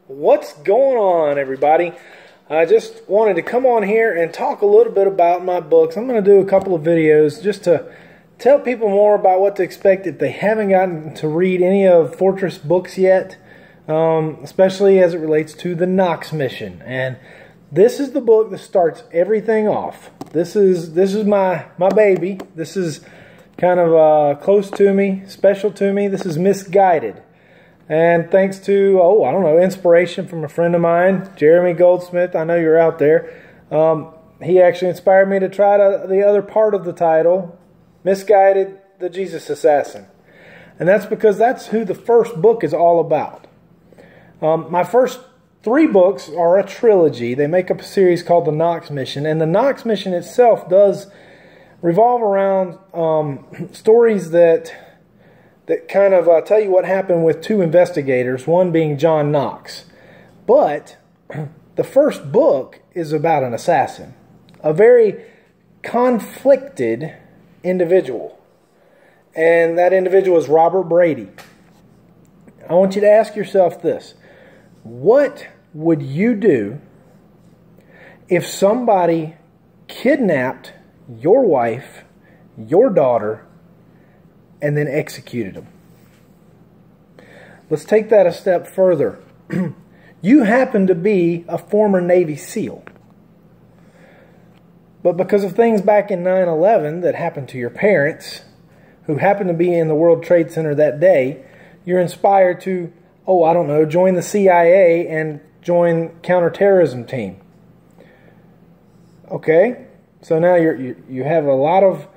What's going on, everybody? I just wanted to come on here and talk a little bit about my books. I'm going to do a couple of videos just to tell people more about what to expect if they haven't gotten to read any of Fortress books yet, especially as it relates to the Knox mission. And this is the book that starts everything off. This is my baby. This is kind of close to me, special to me. This is Misguided. And thanks to, I don't know, inspiration from a friend of mine, Jeremy Goldsmith. I know you're out there. He actually inspired me to try the other part of the title, Misguided, the Jesus Assassin. And that's because that's who the first book is all about. My first 3 books are a trilogy. They make up a series called the Knox Mission. And the Knox Mission itself does revolve around stories that kind of tell you what happened with 2 investigators, one being John Knox. But the first book is about an assassin, a very conflicted individual. And that individual is Robert Brady. I want you to ask yourself this. What would you do if somebody kidnapped your wife, your daughter, and then executed them? Let's take that a step further. You happen to be a former Navy SEAL. But because of things back in 9/11 that happened to your parents, who happened to be in the World Trade Center that day, you're inspired to, I don't know, join the CIA and join counterterrorism team. Okay? So now you have a lot of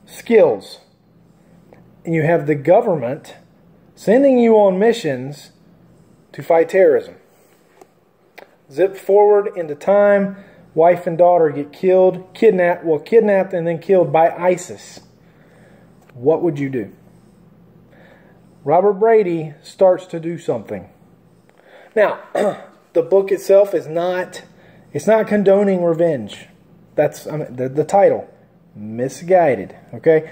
skills. And you have the government sending you on missions to fight terrorism. Zip forward into time, wife and daughter get killed, kidnapped and then killed by ISIS. What would you do? Robert Brady starts to do something. Now, the book itself is not condoning revenge. That's the title, Misguided, okay?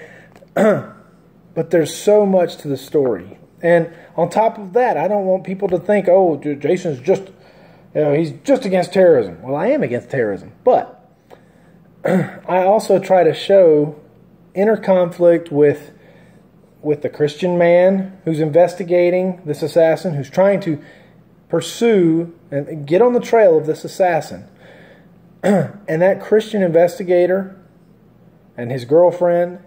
But there's so much to the story. And on top of that, I don't want people to think, Jason's just, he's just against terrorism. Well, I am against terrorism. But I also try to show inner conflict with the Christian man who's investigating this assassin, who's trying to pursue and get on the trail of this assassin. And that Christian investigator and his girlfriend,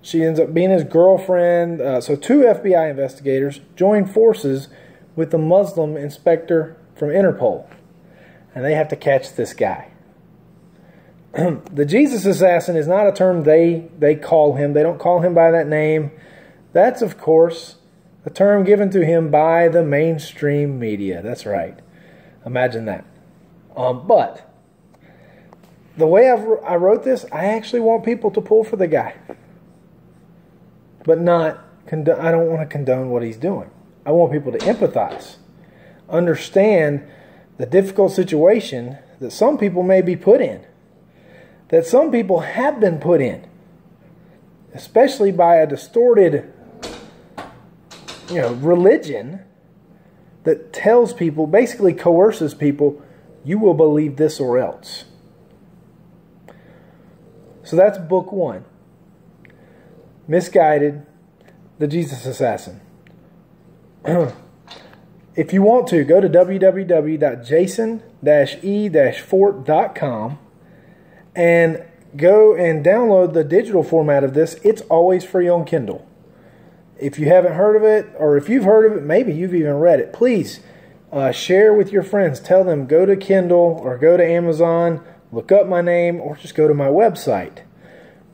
she ends up being his girlfriend. So 2 FBI investigators join forces with the Muslim inspector from Interpol. And they have to catch this guy. The Jesus Assassin is not a term they call him. They don't call him by that name. That's, of course, a term given to him by the mainstream media. That's right. Imagine that. But the way I wrote this, I actually want people to pull for the guy. But I don't want to condone what he's doing. I want people to empathize. Understand the difficult situation that some people may be put in. That some people have been put in. Especially by a distorted, religion that tells people, basically coerces people, you will believe this or else. So that's book 1. Misguided, the Jesus Assassin. If you want to, go to www.jason-e-fort.com and go and download the digital format of this. It's always free on Kindle. If you haven't heard of it, or if you've heard of it, maybe you've even read it, please share with your friends. Tell them, go to Kindle or go to Amazon, look up my name, or just go to my website,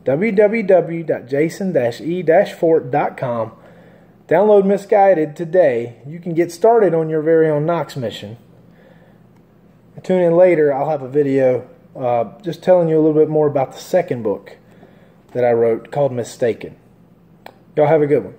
www.jason-e-fort.com. Download Misguided today. You can get started on your very own Knox mission. Tune in later. I'll have a video just telling you a little bit more about the second book that I wrote called Mistaken. Y'all have a good one.